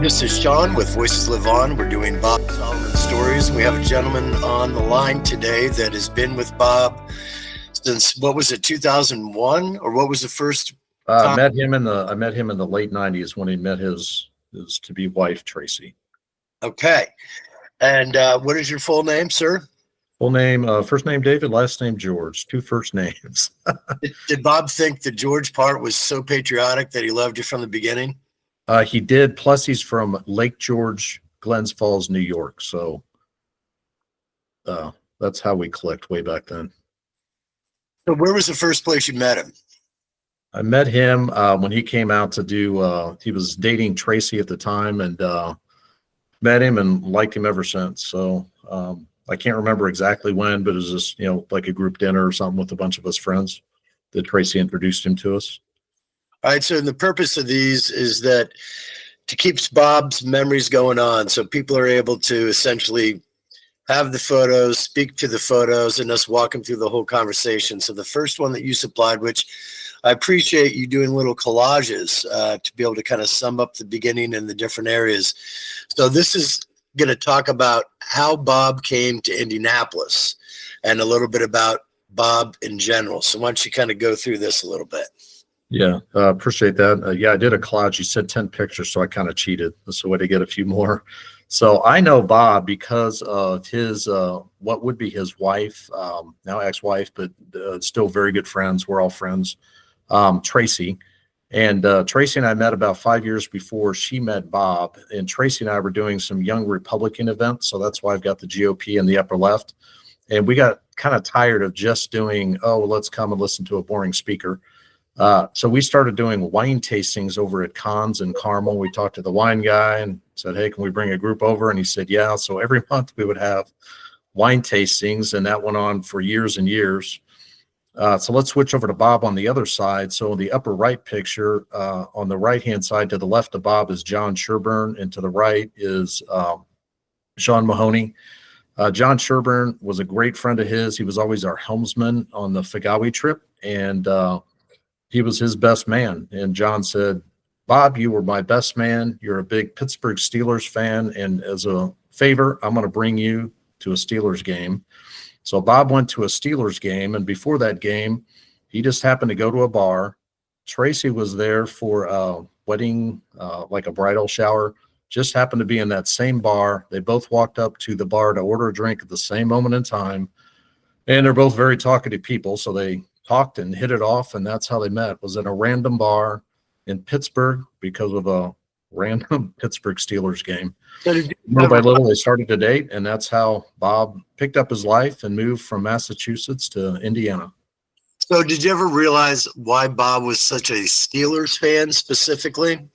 This is Sean with Voices Live On. We're doing Bob Solomon stories. We have a gentleman on the line today that has been with Bob since, what was it, 2001? Or what was the first time? I met him in the late 90s when he met his to-be wife, Tracy. Okay. And what is your full name, sir? Full name, first name David, last name George, two first names. Did Bob think the George part was so patriotic that he loved you from the beginning? He did. Plus, he's from Lake George, Glens Falls, New York. So that's how we clicked way back then. So where was the first place you met him? I met him when he came out to do, he was dating Tracy at the time, and met him and liked him ever since. So I can't remember exactly when, but it was just, like a group dinner or something with a bunch of us friends that Tracy introduced him to us. All right, so the purpose of these is that to keep Bob's memories going on, so people are able to essentially have the photos, speak to the photos, and us walk them through the whole conversation. So the first one that you supplied, which I appreciate you doing little collages to be able to kind of sum up the beginning and the different areas. So this is going to talk about how Bob came to Indianapolis and a little bit about Bob in general. So why don't you kind of go through this a little bit? Yeah, appreciate that. Yeah, I did a collage. You said 10 pictures, so I kind of cheated. That's a way to get a few more. So I know Bob because of his, what would be his wife, now ex-wife, but still very good friends. We're all friends, Tracy. And Tracy and I met about 5 years before she met Bob. And Tracy and I were doing some Young Republican events. So that's why I've got the GOP in the upper left. And we got kind of tired of just doing, let's come and listen to a boring speaker. So we started doing wine tastings over at Cons in Carmel. We talked to the wine guy and said, hey, can we bring a group over? And he said, yeah. So every month we would have wine tastings, and that went on for years and years. So let's switch over to Bob on the other side. So in the upper right picture, on the right-hand side to the left of Bob is John Sherburne, and to the right is Sean Mahoney. John Sherburne was a great friend of his. He was always our helmsman on the Fagawi trip, and he was his best man. And John said, Bob, you were my best man. You're a big Pittsburgh Steelers fan. And as a favor, I'm going to bring you to a Steelers game. So Bob went to a Steelers game. And before that game, he just happened to go to a bar. Tracy was there for a wedding, like a bridal shower, just happened to be in that same bar. They both walked up to the bar to order a drink at the same moment in time. And they're both very talkative people. So they talked and hit it off, and that's how they met. Was in a random bar in Pittsburgh because of a random Pittsburgh Steelers game. Little by little, they started to date, and that's how Bob picked up his life and moved from Massachusetts to Indiana. So did you ever realize why Bob was such a Steelers fan specifically?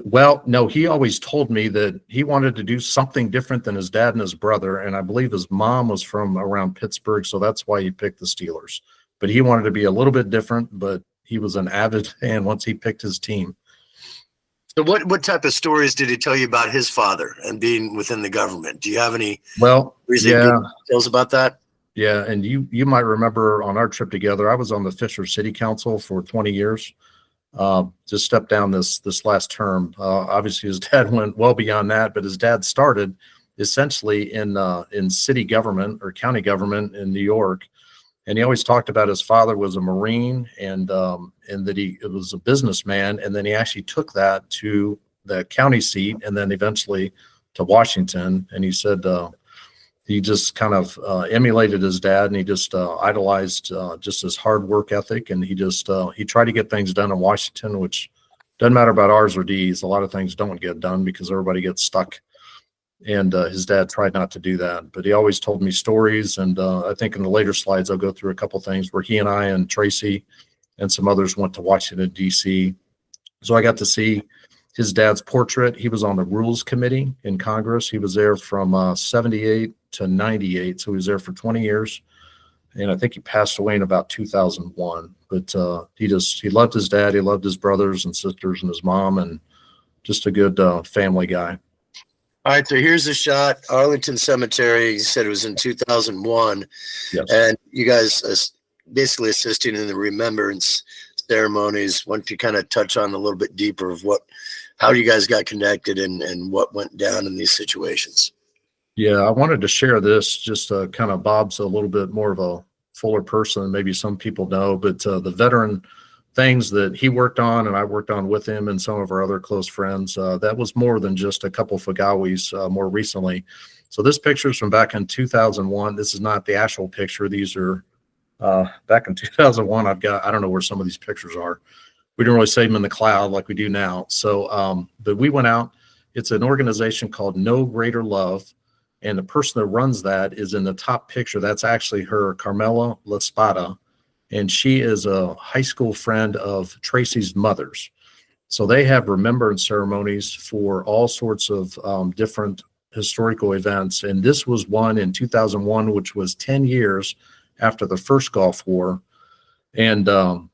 Well, no, he always told me that he wanted to do something different than his dad and his brother. And I believe his mom was from around Pittsburgh. So that's why he picked the Steelers, but he wanted to be a little bit different, but he was an avid fan once he picked his team. So what type of stories did he tell you about his father and being within the government? Do you have any details about that? Yeah. And you might remember on our trip together, I was on the Fisher City Council for 20 years. Just stepped down this last term. Obviously his dad went well beyond that, but his dad started essentially in city government or county government in New York. And he always talked about his father was a Marine and that he was a businessman. And then he actually took that to the county seat and then eventually to Washington. And he said, he just kind of emulated his dad, and he just idolized just his hard work ethic. And he tried to get things done in Washington, which doesn't matter about R's or D's. A lot of things don't get done because everybody gets stuck. And his dad tried not to do that, but he always told me stories. And I think in the later slides, I'll go through a couple things where he and I and Tracy and some others went to Washington, D.C. So I got to see his dad's portrait. He was on the Rules Committee in Congress. He was there from 78 to 98. So he was there for 20 years. And I think he passed away in about 2001. But he loved his dad. He loved his brothers and sisters and his mom, and just a good family guy. All right, so here's a shot. Arlington Cemetery. You said it was in 2001. Yes. And you guys basically assisting in the remembrance ceremonies. Why don't you kind of touch on a little bit deeper of what how you guys got connected and what went down in these situations. Yeah, I wanted to share this. Just kind of Bob's a little bit more of a fuller person than maybe some people know, but the veteran things that he worked on and I worked on with him and some of our other close friends, that was more than just a couple Fagawis more recently. So this picture is from back in 2001. This is not the actual picture. These are back in 2001. I don't know where some of these pictures are. We didn't really save them in the cloud like we do now. So, but we went out. It's an organization called No Greater Love. And the person that runs that is in the top picture. That's actually her, Carmela Laspada. And she is a high school friend of Tracy's mother's. So they have remembrance ceremonies for all sorts of different historical events. And this was one in 2001, which was 10 years after the first Gulf War. And so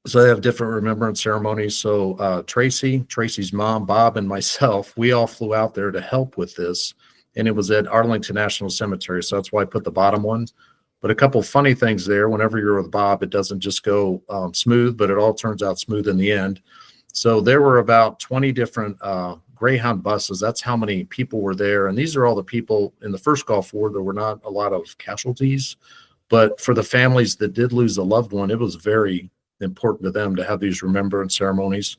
they have different remembrance ceremonies. So Tracy's mom, Bob, and myself, we all flew out there to help with this. And it was at Arlington National Cemetery. So that's why I put the bottom one. But a couple funny things there. Whenever you're with Bob, it doesn't just go smooth, but it all turns out smooth in the end. So there were about 20 different Greyhound buses. That's how many people were there. And these are all the people in the first Gulf War. There were not a lot of casualties. But for the families that did lose a loved one, it was very important to them to have these remembrance ceremonies.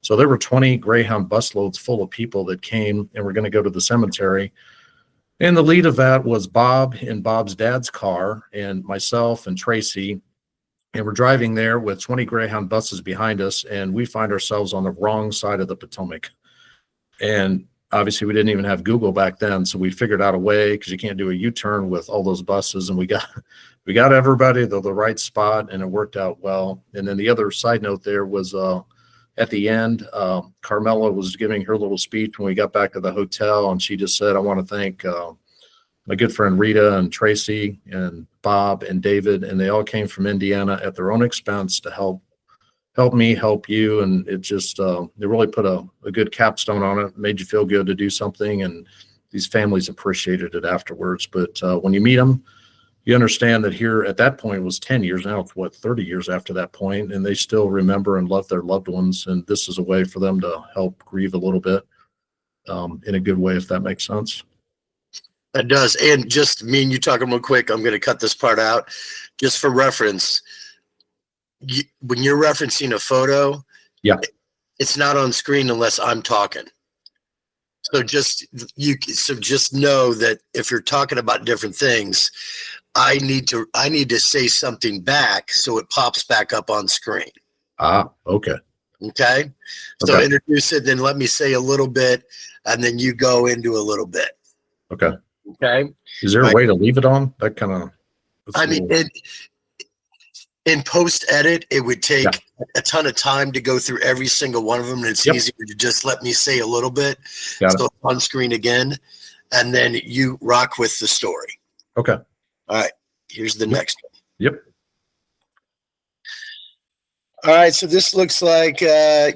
So there were 20 Greyhound busloads full of people that came and were going to go to the cemetery. And the lead of that was Bob in Bob's dad's car and myself and Tracy. And we're driving there with 20 Greyhound buses behind us. And we find ourselves on the wrong side of the Potomac. And obviously we didn't even have Google back then. So we figured out a way, because you can't do a U-turn with all those buses. And we got everybody to the right spot, and it worked out well. And then the other side note there was at the end, Carmela was giving her little speech when we got back to the hotel, and she just said, I want to thank my good friend Rita and Tracy and Bob and David, and they all came from Indiana at their own expense to help me, help you. And it just, it really put a good capstone on it, made you feel good to do something, and these families appreciated it afterwards. But when you meet them, you understand that here at that point was 10 years now, it's what, 30 years after that point, and they still remember and love their loved ones. And this is a way for them to help grieve a little bit in a good way, if that makes sense. That does. And just me and you talking real quick, I'm going to cut this part out just for reference. When you're referencing a photo, yeah, it's not on screen unless I'm talking. So just know that if you're talking about different things, I need to say something back so it pops back up on screen. Okay. Okay. So introduce it, then let me say a little bit, and then you go into a little bit. Okay. Okay. Is there a way to leave it on? That kind of. I mean, in post edit, it would take a ton of time to go through every single one of them, and it's easier to just let me say a little bit. So on screen again, and then you rock with the story. Okay. All right. Here's the next one. Yep. All right. So this looks like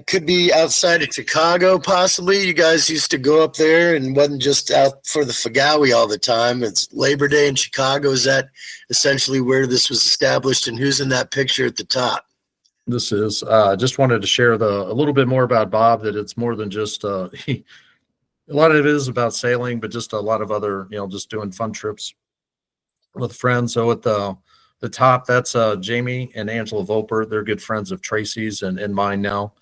could be outside of Chicago, possibly. You guys used to go up there and wasn't just out for the Fagawi all the time. It's Labor Day in Chicago. Is that essentially where this was established, and who's in that picture at the top? This is just wanted to share a little bit more about Bob, that it's more than just a lot of it is about sailing, but just a lot of other, just doing fun trips with friends. So at the top, that's Jamie and Angela Volper. They're good friends of Tracy's and mine now.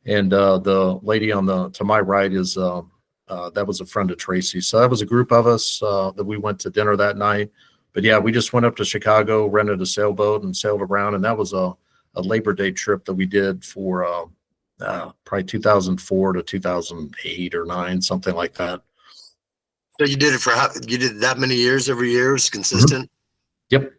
And the lady to my right is that was a friend of Tracy's. So that was a group of us that we went to dinner that night. But yeah, we just went up to Chicago, rented a sailboat, and sailed around. And that was a Labor Day trip that we did for probably 2004 to 2008 or 9, something like that. So you did it you did that many years, every year? It was consistent? Mm-hmm. Yep.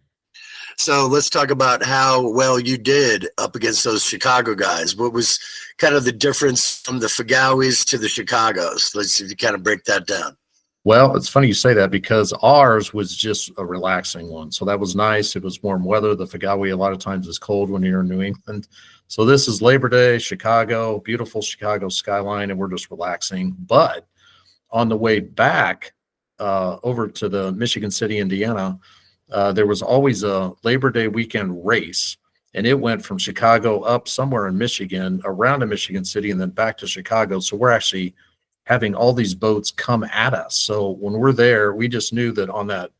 So let's talk about how well you did up against those Chicago guys. What was kind of the difference from the Fagawis to the Chicagos? Let's see if you kind of break that down. Well, it's funny you say that, because ours was just a relaxing one. So that was nice. It was warm weather. The Fagawi a lot of times is cold when you're in New England. So this is Labor Day, Chicago, beautiful Chicago skyline, and we're just relaxing. But on the way back over to the Michigan City, Indiana, there was always a Labor Day weekend race. and it went from Chicago up somewhere in Michigan, around to Michigan City, and then back to Chicago. So we're actually having all these boats come at us. So when we're there, we just knew that on that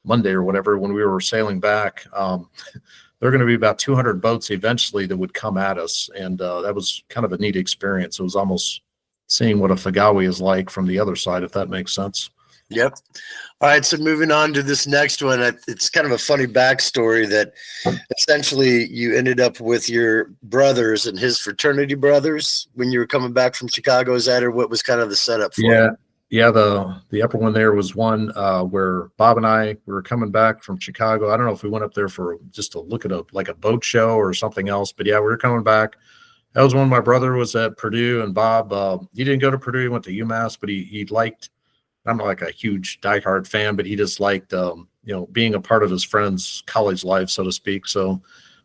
Monday or whatever, when we were sailing back, there are going to be about 200 boats eventually that would come at us. And that was kind of a neat experience. It was almost seeing what a Fagawi is like from the other side, if that makes sense. Yep. All right. So moving on to this next one, it's kind of a funny backstory that essentially you ended up with your brothers and his fraternity brothers when you were coming back from Chicago. Is that, or what was kind of the setup for Yeah. it? Yeah, the upper one there was one where Bob and I we were coming back from Chicago. I don't know if we went up there for just to look at a boat show or something else, but yeah, we were coming back. That was when my brother was at Purdue, and Bob he didn't go to Purdue. He went to UMass, but he liked. I'm not like a huge diehard fan, but he just liked being a part of his friend's college life, so to speak. So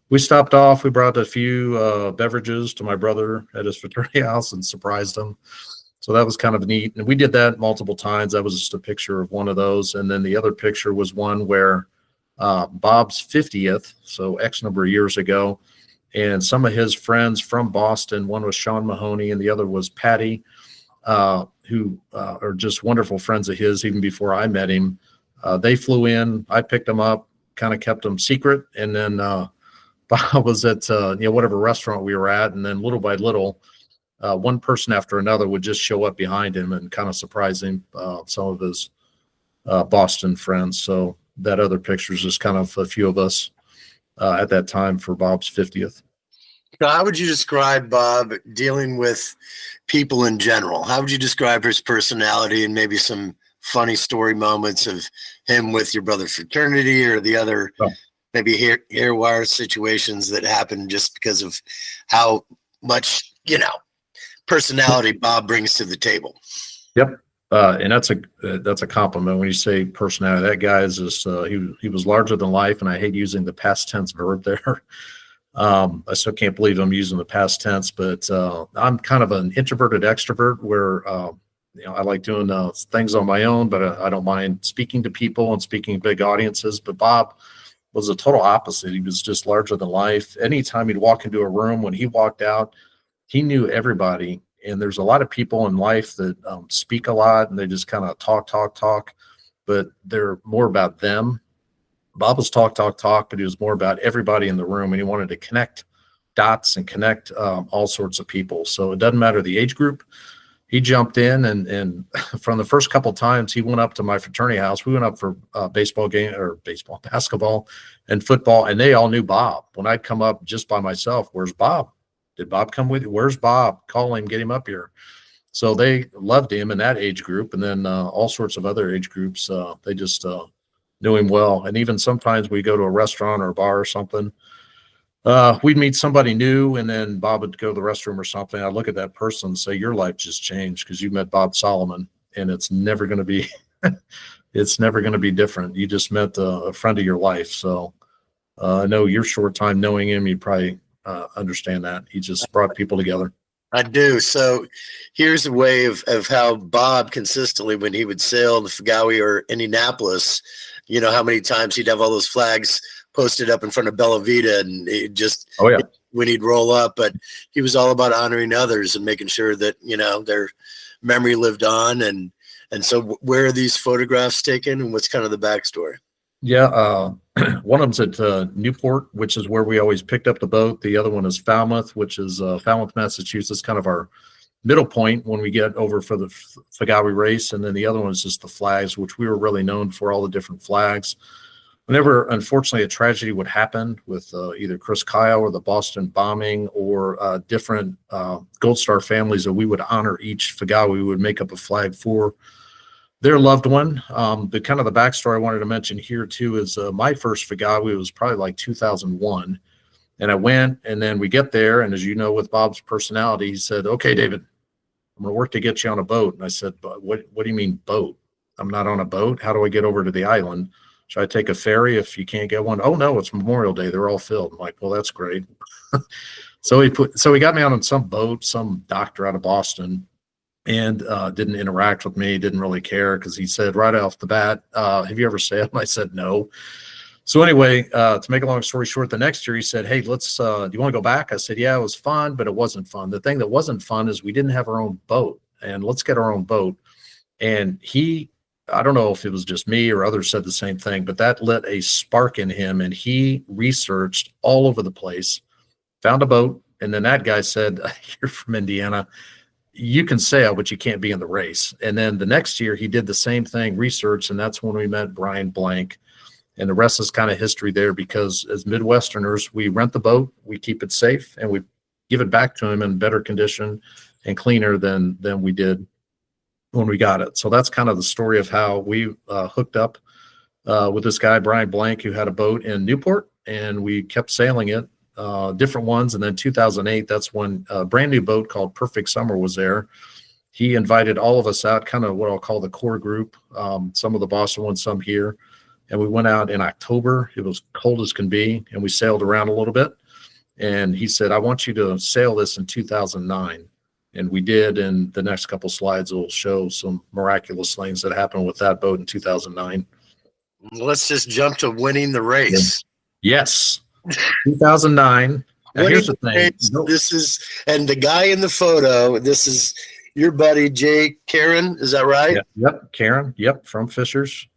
we stopped off. We brought a few beverages to my brother at his fraternity house and surprised him. So that was kind of neat. And we did that multiple times. That was just a picture of one of those. And then the other picture was one where Bob's 50th, so X number of years ago, and some of his friends from Boston, one was Sean Mahoney and the other was Patty, who are just wonderful friends of his even before I met him. They flew in. I picked them up, kind of kept them secret. And then Bob was at whatever restaurant we were at. And then little by little, one person after another would just show up behind him and kind of surprise him, some of his Boston friends. So that other picture is just kind of a few of us at that time for Bob's 50th. Now, how would you describe Bob dealing with people in general? How would you describe his personality and maybe some funny story moments of him with your brother's fraternity or the other maybe hair wire situations that happened just because of how much, personality Bob brings to the table? Yep. And that's a compliment when you say personality. That guy is just he was larger than life, and I hate using the past tense verb there. I still can't believe I'm using the past tense, but I'm kind of an introverted extrovert where I like doing things on my own, but I don't mind speaking to people and speaking to big audiences. But Bob was a total opposite. He was just larger than life. Anytime he'd walk into a room, when he walked out, he knew everybody. And there's a lot of people in life that speak a lot and they just kind of talk, but they're more about them. Bob was talk, but he was more about everybody in the room, and he wanted to connect dots and connect all sorts of people. So it doesn't matter the age group. He jumped in, and from the first couple of times he went up to my fraternity house, we went up for basketball, and football, and they all knew Bob. When I'd come up just by myself, where's Bob? Did Bob come with you? Where's Bob? Call him, get him up here. So they loved him in that age group. And then all sorts of other age groups, they just knew him well. And even sometimes we go to a restaurant or a bar or something, we'd meet somebody new, and then Bob would go to the restroom or something. I'd look at that person and say, your life just changed because you met Bob Solomon, and it's never going to be different. You just met a friend of your life. So I know your short time knowing him, you probably understand that. He just brought people together. I do. So here's a way of how Bob consistently, when he would sail in the Fagawi or Indianapolis, how many times he'd have all those flags posted up in front of Bella Vita, and it just, when he'd roll up, but he was all about honoring others and making sure that, their memory lived on. And so where are these photographs taken, and what's kind of the backstory? Yeah. One of them's at Newport, which is where we always picked up the boat. The other one is Falmouth, which is Falmouth, Massachusetts, kind of our middle point when we get over for the Fagawi race. And then the other one is just the flags, which we were really known for, all the different flags. Whenever, unfortunately, a tragedy would happen with either Chris Kyle or the Boston bombing or different Gold Star families that we would honor each Fagawi, we would make up a flag for their loved one. The kind of the backstory I wanted to mention here too is my first Fagawi was probably like 2001. And I went, and then we get there. And as you know, with Bob's personality, he said, okay, David, I'm going to work to get you on a boat. And I said, but what do you mean boat? I'm not on a boat. How do I get over to the island? Should I take a ferry if you can't get one? Oh no, it's Memorial Day. They're all filled. I'm like, well, that's great. So he got me on some boat, some doctor out of Boston, and didn't interact with me, didn't really care, because he said right off the bat, have you ever sailed? And I said no. So anyway, to make a long story short, the next year he said, "Hey, let's. Do you want to go back?" I said, "Yeah, it was fun, but it wasn't fun. The thing that wasn't fun is we didn't have our own boat, and let's get our own boat." And I don't know if it was just me or others said the same thing, but that lit a spark in him, and he researched all over the place, found a boat, and then that guy said, "You're from Indiana. You can sail, but you can't be in the race." And then the next year he did the same thing, research, and that's when we met Brian Blank. And the rest is kind of history there, because as Midwesterners, we rent the boat, we keep it safe, and we give it back to him in better condition and cleaner than we did when we got it. So that's kind of the story of how we hooked up with this guy, Brian Blank, who had a boat in Newport, and we kept sailing it, different ones. And then 2008, that's when a brand new boat called Perfect Summer was there. He invited all of us out, kind of what I'll call the core group, some of the Boston ones, some here. And we went out in October. It was cold as can be, and we sailed around a little bit. And he said, "I want you to sail this in 2009. And we did. And the next couple slides will show some miraculous things that happened with that boat in 2009. Let's just jump to winning the race. Yes. 2009. Now, here's the thing. This is, and the guy in the photo, this is your buddy, Jay Karen. Is that right? Yep. Karen. Yep. From Fishers.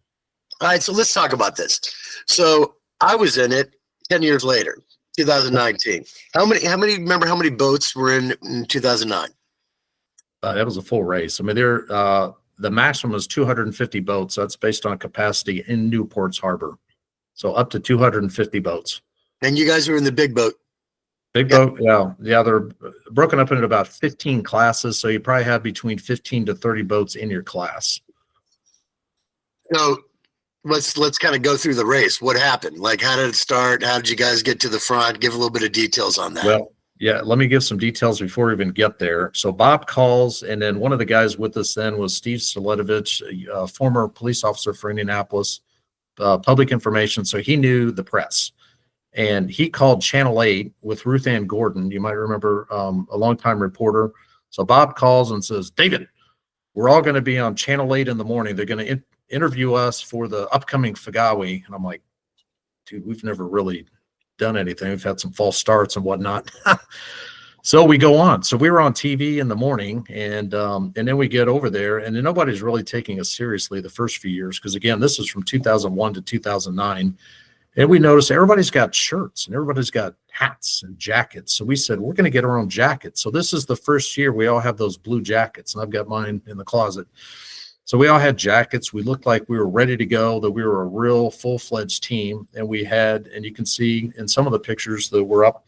All right, so let's talk about this. So I was in it 10 years later, 2019. Remember how many boats were in 2009? That was a full race. I mean, the maximum is 250 boats. That's based on capacity in Newport's harbor. So up to 250 boats. And you guys were in the big boat. Big boat, yeah. They're broken up into about 15 classes. So you probably have between 15 to 30 boats in your class. So let's kind of go through the race. What happened? Like, how did it start? How did you guys get to the front? Give a little bit of details on that. Well, yeah, let me give some details before we even get there. So Bob calls, and then one of the guys with us then was Steve Solitovich, a former police officer for Indianapolis Public Information. So he knew the press. And he called Channel 8 with Ruth Ann Gordon. You might remember, a longtime reporter. So Bob calls and says, "David, we're all going to be on Channel 8 in the morning. They're going to interview us for the upcoming Fagawi." And I'm like, "Dude, we've never really done anything. We've had some false starts and whatnot." So we go on. So we were on TV in the morning, and then we get over there, and then nobody's really taking us seriously the first few years, because again, this is from 2001 to 2009. And we noticed everybody's got shirts and everybody's got hats and jackets. So we said, we're going to get our own jackets. So this is the first year we all have those blue jackets, and I've got mine in the closet. So we all had jackets. We looked like we were ready to go, that we were a real full-fledged team. And we had, and you can see in some of the pictures that were up,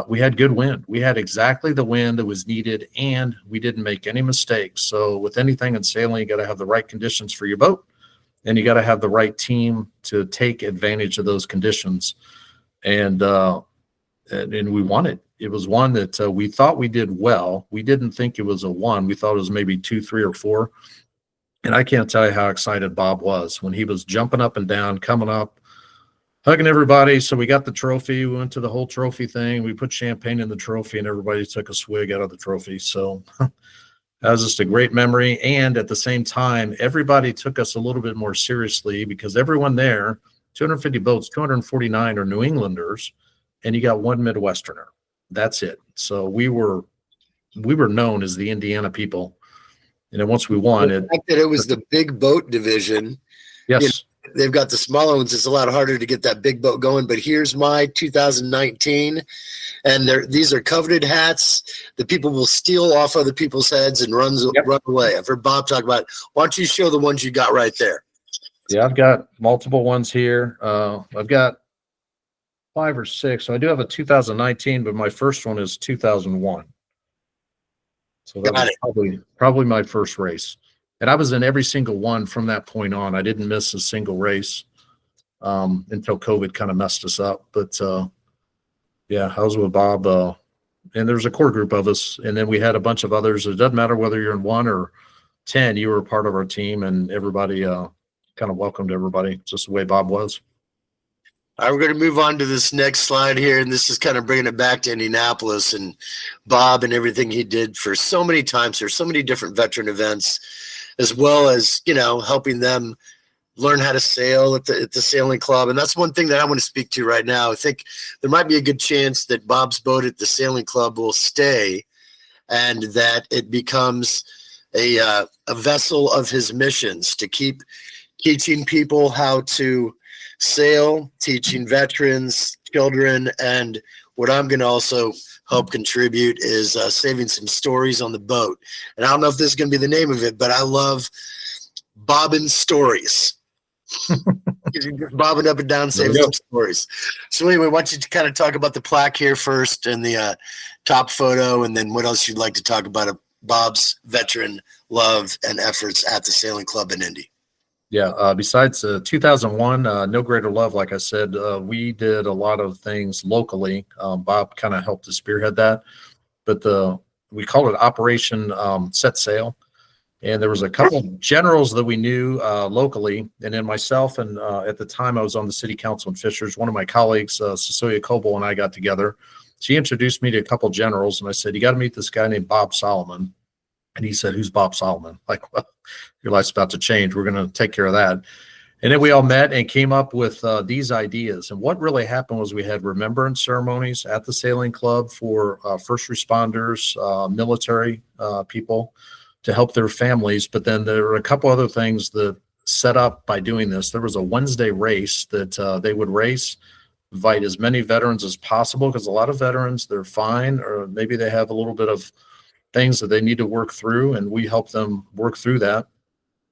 we had good wind. We had exactly the wind that was needed, and we didn't make any mistakes. So with anything in sailing, you got to have the right conditions for your boat, and you got to have the right team to take advantage of those conditions. And we won it. It was one that we thought we did well. We didn't think it was a 1. We thought it was maybe 2, 3, or 4. And I can't tell you how excited Bob was when he was jumping up and down, coming up, hugging everybody. So we got the trophy. We went to the whole trophy thing. We put champagne in the trophy, and everybody took a swig out of the trophy. So that was just a great memory. And at the same time, everybody took us a little bit more seriously, because everyone there, 250 boats, 249 are New Englanders, and you got one Midwesterner. That's it. So we were known as the Indiana people. And then once we won the fact that it was the big boat division. Yes. You know, they've got the smaller ones. It's a lot harder to get that big boat going, but here's my 2019. And these are coveted hats that people will steal off other people's heads and run away. I've heard Bob talk about it. Why don't you show the ones you got right there? Yeah, I've got multiple ones here. I've got 5 or 6. So I do have a 2019, but my first one is 2001. So that was probably my first race. And I was in every single one from that point on. I didn't miss a single race until COVID kind of messed us up. But yeah, I was with Bob. And there's a core group of us. And then we had a bunch of others. It doesn't matter whether you're in 1 or 10, you were a part of our team, and everybody kind of welcomed everybody, just the way Bob was. All right, we're going to move on to this next slide here, and this is kind of bringing it back to Indianapolis and Bob and everything he did for so many times. There's so many different veteran events, as well as, you know, helping them learn how to sail at the sailing club. And that's one thing that I want to speak to right now. I think there might be a good chance that Bob's boat at the sailing club will stay, and that it becomes a vessel of his missions to keep teaching people how to sail, teaching veterans, children, and what I'm going to also help contribute is saving some stories on the boat. And I don't know if this is going to be the name of it, but I love bobbing stories. Just bobbing up and down, saving some stories. So anyway, why don't you kind of talk about the plaque here first and the top photo, and then what else you'd like to talk about Bob's veteran love and efforts at the sailing club in Indy. Yeah, besides 2001, No Greater Love, like I said, we did a lot of things locally. Bob kind of helped to spearhead that, but we called it Operation Set Sail. And there was a couple generals that we knew locally, and then myself, and at the time I was on the city council in Fishers. One of my colleagues, Cecilia Coble, and I got together. She introduced me to a couple generals, and I said, "You got to meet this guy named Bob Solomon." And he said, "Who's Bob Solomon?" Like, well, your life's about to change. We're going to take care of that. And then we all met and came up with these ideas. And what really happened was we had remembrance ceremonies at the sailing club for first responders, military people, to help their families. But then there were a couple other things that set up by doing this. There was a Wednesday race that they would race, invite as many veterans as possible, because a lot of veterans, they're fine, or maybe they have a little bit of things that they need to work through, and we help them work through that.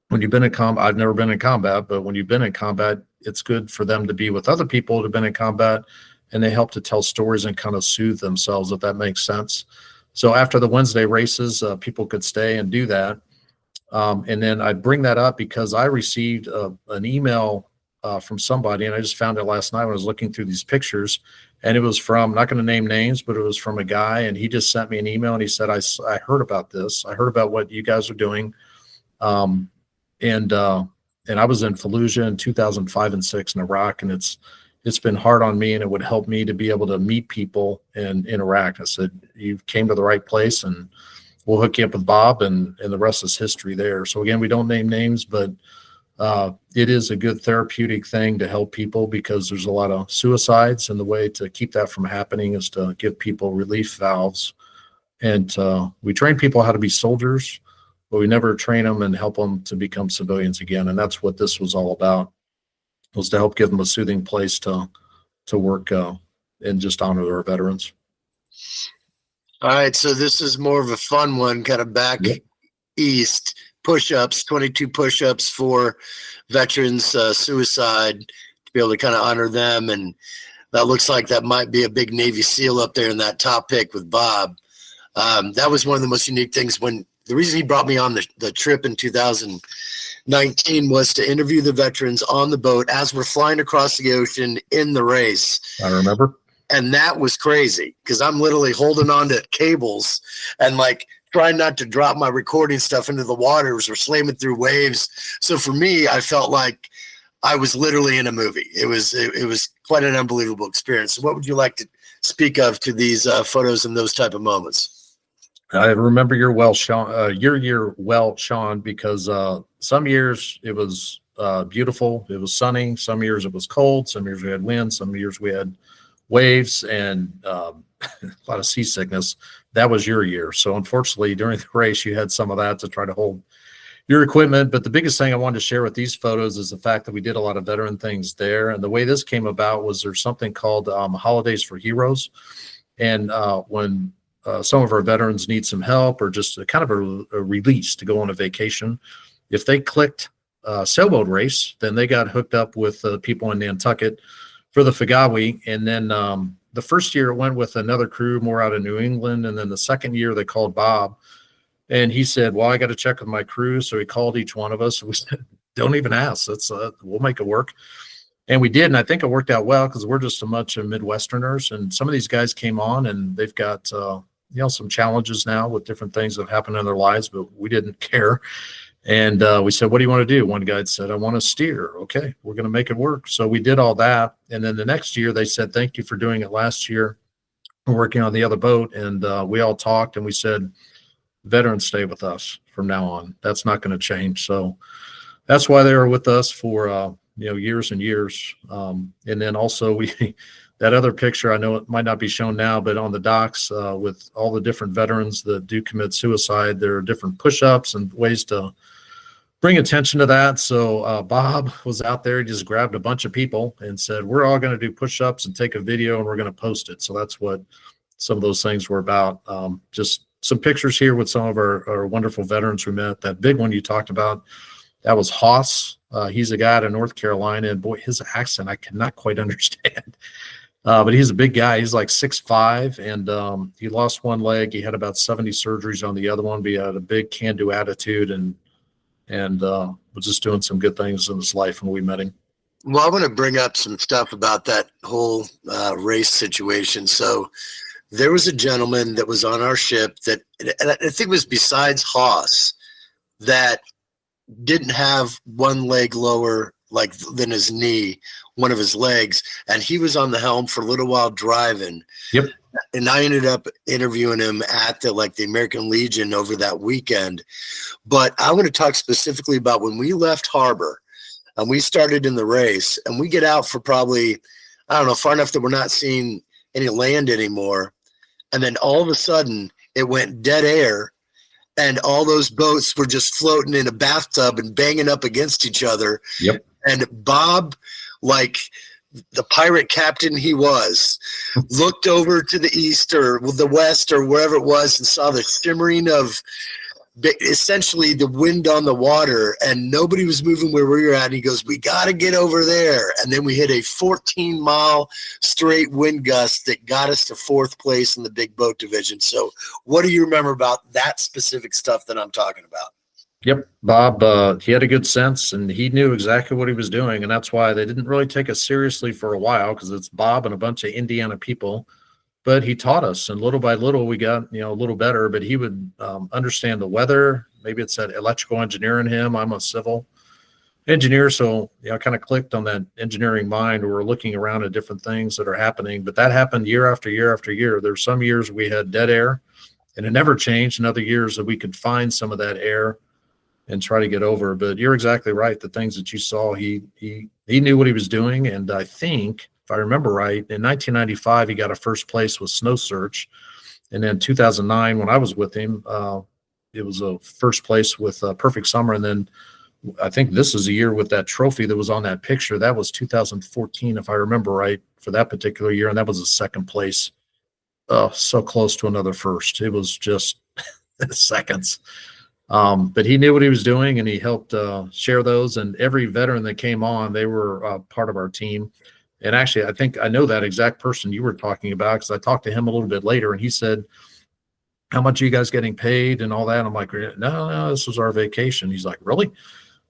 When you've been in combat, I've never been in combat, but when you've been in combat, it's good for them to be with other people who have been in combat, and they help to tell stories and kind of soothe themselves, if that makes sense. So after the Wednesday races, people could stay and do that. And then I bring that up because I received an email from somebody, and I just found it last night when I was looking through these pictures. And it was from, I'm not going to name names, but it was from a guy, and he just sent me an email, and he said, I heard about this. I heard about what you guys are doing. And I was in Fallujah in 2005 and 6 in Iraq, and it's been hard on me, and it would help me to be able to meet people in Iraq. I said, you came to the right place, and we'll hook you up with Bob, and the rest is history there. So again, we don't name names, but it is a good therapeutic thing to help people, because there's a lot of suicides, and the way to keep that from happening is to give people relief valves. And we train people how to be soldiers, but we never train them and help them to become civilians again. And that's what this was all about, was to help give them a soothing place to work and just honor our veterans. All right, so this is more of a fun one, kind of back east. Push-ups, 22 push-ups for veterans suicide, to be able to kind of honor them. And that looks like that might be a big Navy SEAL up there in that top pick with Bob. That was one of the most unique things. When the reason he brought me on the trip in 2019 was to interview the veterans on the boat as we're flying across the ocean in the race. I remember. And that was crazy, because I'm literally holding on to cables and like trying not to drop my recording stuff into the waters or slamming through waves. So for me, I felt like I was literally in a movie. It was quite an unbelievable experience. So what would you like to speak of to these photos and those type of moments? I remember your year well, Sean, because some years it was beautiful. It was sunny. Some years it was cold. Some years we had wind. Some years we had waves and a lot of seasickness. That was your year. So unfortunately, during the race, you had some of that to try to hold your equipment. But the biggest thing I wanted to share with these photos is the fact that we did a lot of veteran things there. And the way this came about was there's something called Holidays for Heroes. And when some of our veterans need some help, or just a kind of a release to go on a vacation, if they clicked sailboat race, then they got hooked up with people in Nantucket for the Fagawi. And then the first year it went with another crew more out of New England. And then the second year they called Bob, and he said, well, I got to check with my crew. So he called each one of us. We said, don't even ask. We'll make it work. And we did. And I think it worked out well, because we're just a bunch of Midwesterners. And some of these guys came on, and they've got, some challenges now with different things that have happened in their lives, but we didn't care. And we said, what do you want to do? One guy said, I want to steer. Okay, we're going to make it work. So we did all that. And then the next year they said, thank you for doing it last year. We're working on the other boat. And we all talked, and we said, veterans stay with us from now on. That's not going to change. So that's why they were with us for years and years. And then also we that other picture, I know it might not be shown now, but on the docks with all the different veterans that do commit suicide, there are different push-ups and ways to bring attention to that. So Bob was out there, he just grabbed a bunch of people and said, we're all going to do push-ups and take a video and we're going to post it. So that's what some of those things were about. Just some pictures here with some of our wonderful veterans we met. That big one you talked about, that was Hoss. He's a guy out of North Carolina, and boy, his accent I cannot quite understand. But he's a big guy. He's like 6'5", and he lost one leg. He had about 70 surgeries on the other one, but he had a big can-do attitude and was just doing some good things in his life when we met him. Well, I want to bring up some stuff about that whole race situation. So there was a gentleman that was on our ship that, and I think it was besides Haas, that didn't have one leg lower than his knee, one of his legs, and he was on the helm for a little while driving. Yep. And I ended up interviewing him at the American Legion over that weekend. But I want to talk specifically about when we left harbor and we started in the race, and we get out for probably, I don't know, far enough that we're not seeing any land anymore. And then all of a sudden it went dead air, and all those boats were just floating in a bathtub and banging up against each other. Yep. And Bob, like the pirate captain he was, looked over to the east or the west or wherever it was and saw the shimmering of essentially the wind on the water, and nobody was moving where we were at. And he goes, we got to get over there. And then we hit a 14-mile straight wind gust that got us to 4th place in the big boat division. So what do you remember about that specific stuff that I'm talking about? Yep. Bob, he had a good sense, and he knew exactly what he was doing. And that's why they didn't really take us seriously for a while, because it's Bob and a bunch of Indiana people. But he taught us, and little by little we got a little better. But he would understand the weather. Maybe it's that electrical engineer in him. I'm a civil engineer, so I kind of clicked on that engineering mind. Where we're looking around at different things that are happening. But that happened year after year after year. There's some years we had dead air, and it never changed. And other years that we could find some of that air and try to get over. But you're exactly right. The things that you saw, he knew what he was doing, and I think, if I remember right, in 1995, he got a first place with Snow Search. And then 2009, when I was with him, it was a first place with Perfect Summer. And then I think this is a year with that trophy that was on that picture. That was 2014, if I remember right, for that particular year. And that was a second place. So close to another first. It was just seconds. But he knew what he was doing, and he helped share those. And every veteran that came on, they were part of our team. And actually, I think I know that exact person you were talking about, because I talked to him a little bit later, and he said, how much are you guys getting paid and all that? And I'm like, no, this was our vacation. He's like, really? I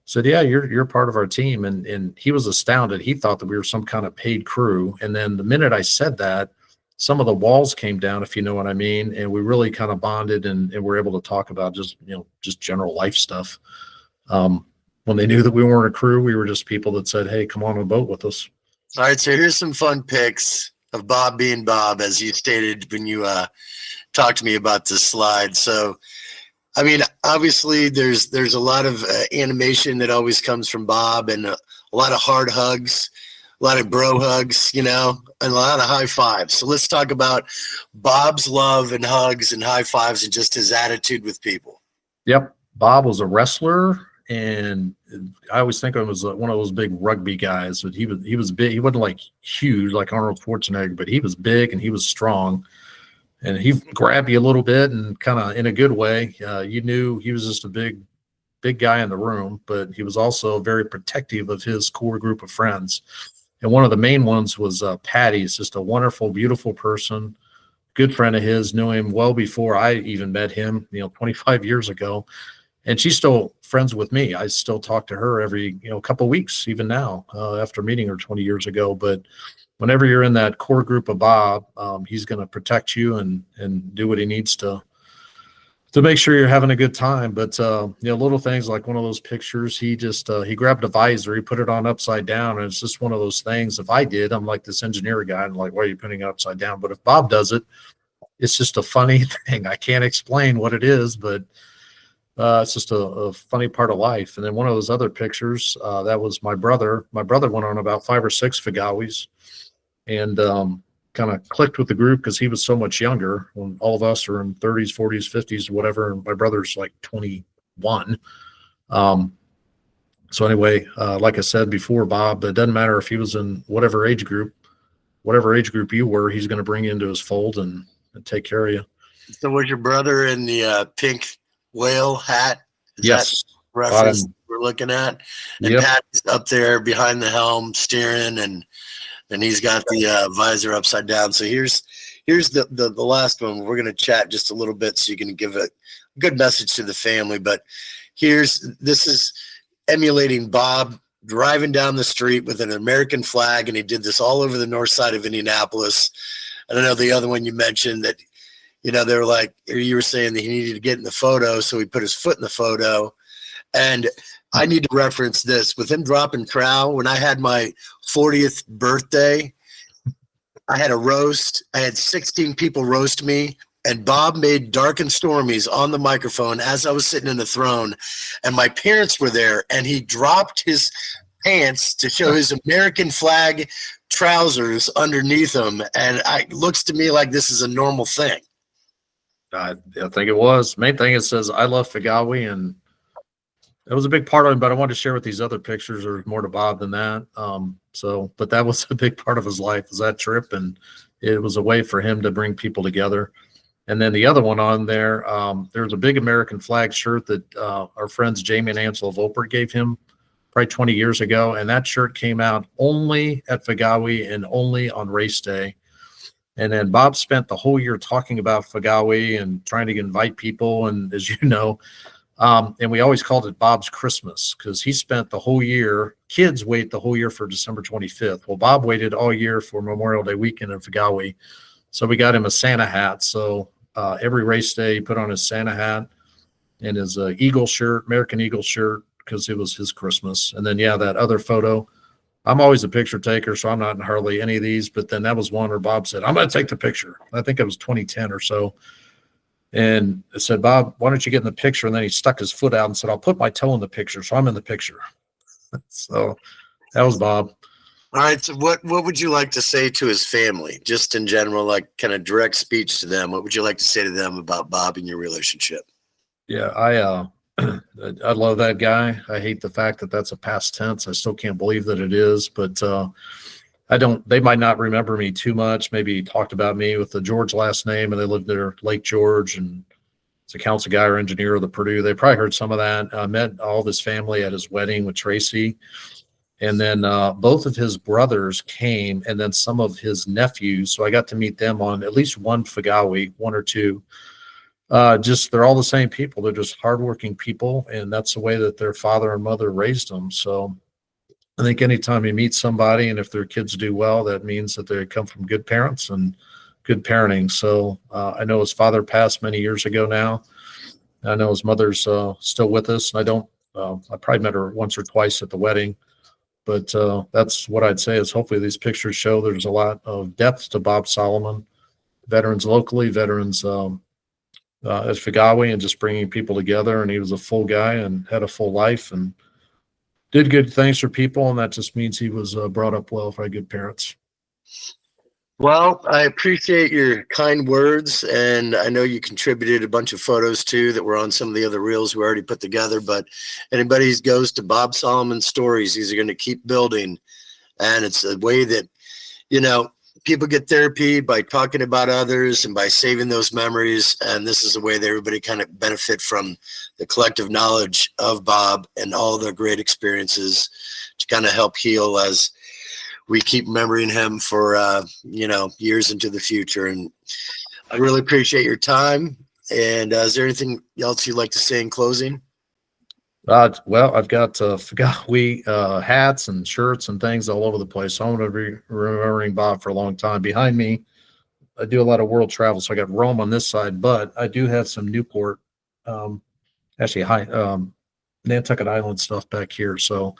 said, yeah, you're part of our team. And he was astounded. He thought that we were some kind of paid crew. And then the minute I said that, some of the walls came down, if you know what I mean. And we really kind of bonded and were able to talk about just general life stuff. When they knew that we weren't a crew, we were just people that said, hey, come on a boat with us. All right, so here's some fun pics of Bob being Bob, as you stated when you talked to me about this slide. So, I mean, obviously there's a lot of animation that always comes from Bob, and a lot of hard hugs, a lot of bro hugs, and a lot of high fives. So let's talk about Bob's love and hugs and high fives and just his attitude with people. Yep. Bob was a wrestler, and I always think of him as one of those big rugby guys. But he was big. He wasn't like huge like Arnold Schwarzenegger, but he was big and he was strong. And he grabbed you a little bit, and kind of in a good way. You knew he was just a big guy in the room, but he was also very protective of his core group of friends. And one of the main ones was Patty. It's just a wonderful, beautiful person, good friend of his. Knew him well before I even met him, 25 years ago. And she's still friends with me. I still talk to her every, couple of weeks, even now, after meeting her 20 years ago. But whenever you're in that core group of Bob, he's going to protect you and do what he needs to make sure you're having a good time. But, little things like one of those pictures, he just, he grabbed a visor, he put it on upside down. And it's just one of those things. If I did, I'm like this engineer guy. I'm like, why are you putting it upside down? But if Bob does it, it's just a funny thing. I can't explain what it is, but It's just a funny part of life. And then one of those other pictures, that was my brother. My brother went on about 5 or 6 Fagawis, and kind of clicked with the group because he was so much younger when all of us are in 30s, 40s, 50s, whatever. And my brother's like 21. So anyway, like I said before, Bob, it doesn't matter if he was in whatever age group you were, he's going to bring you into his fold and take care of you. So was your brother in the pink whale hat? Is Yes. that reference we're looking at? And Yep. Pat's up there behind the helm steering, and he's got the visor upside down. So here's the last one. We're going to chat just a little bit so you can give a good message to the family. But this is emulating Bob driving down the street with an American flag, and he did this all over the north side of Indianapolis. And I know the other one you mentioned that, you know, they were like, or you were saying that he needed to get in the photo, so he put his foot in the photo. And I need to reference this with him dropping trowel. When I had my 40th birthday, I had a roast. I had 16 people roast me, and Bob made Dark and Stormies on the microphone as I was sitting in the throne, and my parents were there, and he dropped his pants to show his American flag trousers underneath him, and it looks to me like this is a normal thing. I think it was. Main thing, it says, I love Fagawi, and it was a big part of him, but I wanted to share with these other pictures. There's more to Bob than that. But that was a big part of his life, was that trip, and it was a way for him to bring people together. And then the other one on there, there's a big American flag shirt that our friends Jamie and Ansel of Oprah gave him probably 20 years ago, and that shirt came out only at Fagawi and only on race day. And then Bob spent the whole year talking about Fagawi and trying to invite people. And as you know, and we always called it Bob's Christmas because he spent the whole year, kids wait the whole year for December 25th. Well, Bob waited all year for Memorial Day weekend in Fagawi. So we got him a Santa hat. So every race day, he put on his Santa hat and his Eagle shirt, American Eagle shirt, because it was his Christmas. And then, yeah, that other photo, I'm always a picture taker, so I'm not in hardly any of these. But then that was one where Bob said, I'm going to take the picture. I think it was 2010 or so. And I said, Bob, why don't you get in the picture? And then he stuck his foot out and said, I'll put my toe in the picture. So I'm in the picture. So that was Bob. All right. So what would you like to say to his family, just in general, like kind of direct speech to them? What would you like to say to them about Bob and your relationship? Yeah, I love that guy. I hate the fact that that's a past tense. I still can't believe that it is, but they might not remember me too much. Maybe he talked about me with the George last name, and they lived near Lake George, and it's a council guy or engineer of the Purdue. They probably heard some of that. I met all of his family at his wedding with Tracy. And then both of his brothers came, and then some of his nephews. So I got to meet them on at least one Fagawi, one or two. They're all the same people. They're just hardworking people, and that's the way that their father and mother raised them. So I think anytime you meet somebody, and if their kids do well, that means that they come from good parents and good parenting. So I know his father passed many years ago now. I know his mother's still with us. And I probably met her once or twice at the wedding. But that's what I'd say is hopefully these pictures show there's a lot of depth to Bob Solomon, veterans locally, veterans at Fagawi, and just bringing people together. And he was a full guy and had a full life and did good things for people. And that just means he was brought up well by good parents. Well, I appreciate your kind words, and I know you contributed a bunch of photos too that were on some of the other reels we already put together. But anybody who goes to Bob Solomon Stories, these are going to keep building, and it's a way that, you know, people get therapy by talking about others and by saving those memories. And this is a way that everybody kind of benefit from the collective knowledge of Bob and all their great experiences to kind of help heal as we keep remembering him for, years into the future. And I really appreciate your time. And is there anything else you'd like to say in closing? Well, I've got Fagawi hats and shirts and things all over the place. So I'm going to be remembering Bob for a long time. Behind me, I do a lot of world travel. So I got Rome on this side, but I do have some Newport, Nantucket Island stuff back here. So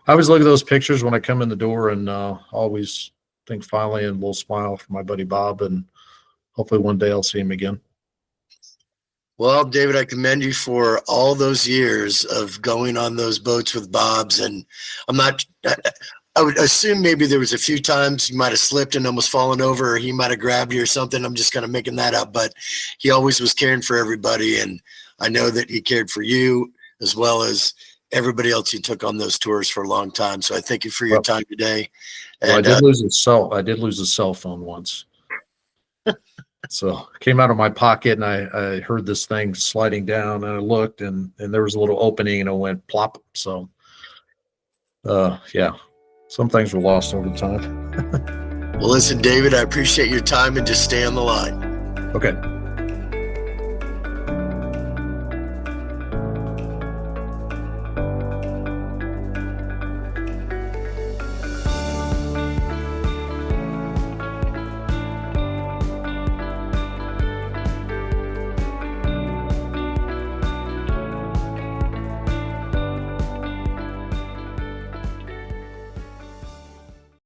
I always look at those pictures when I come in the door, and always think finally and a little smile for my buddy Bob, and hopefully one day I'll see him again. Well, David, I commend you for all those years of going on those boats with Bob's. And I would assume maybe there was a few times you might have slipped and almost fallen over, or he might have grabbed you or something. I'm just kind of making that up, but he always was caring for everybody. And I know that he cared for you as well as everybody else he took on those tours for a long time. So I thank you for your time today. Well, I And did lose a cell phone once. So it came out of my pocket and I heard this thing sliding down and I looked and there was a little opening and it went plop. So, yeah, some things were lost over time. well, listen, David, I appreciate your time and just stay on the line. Okay.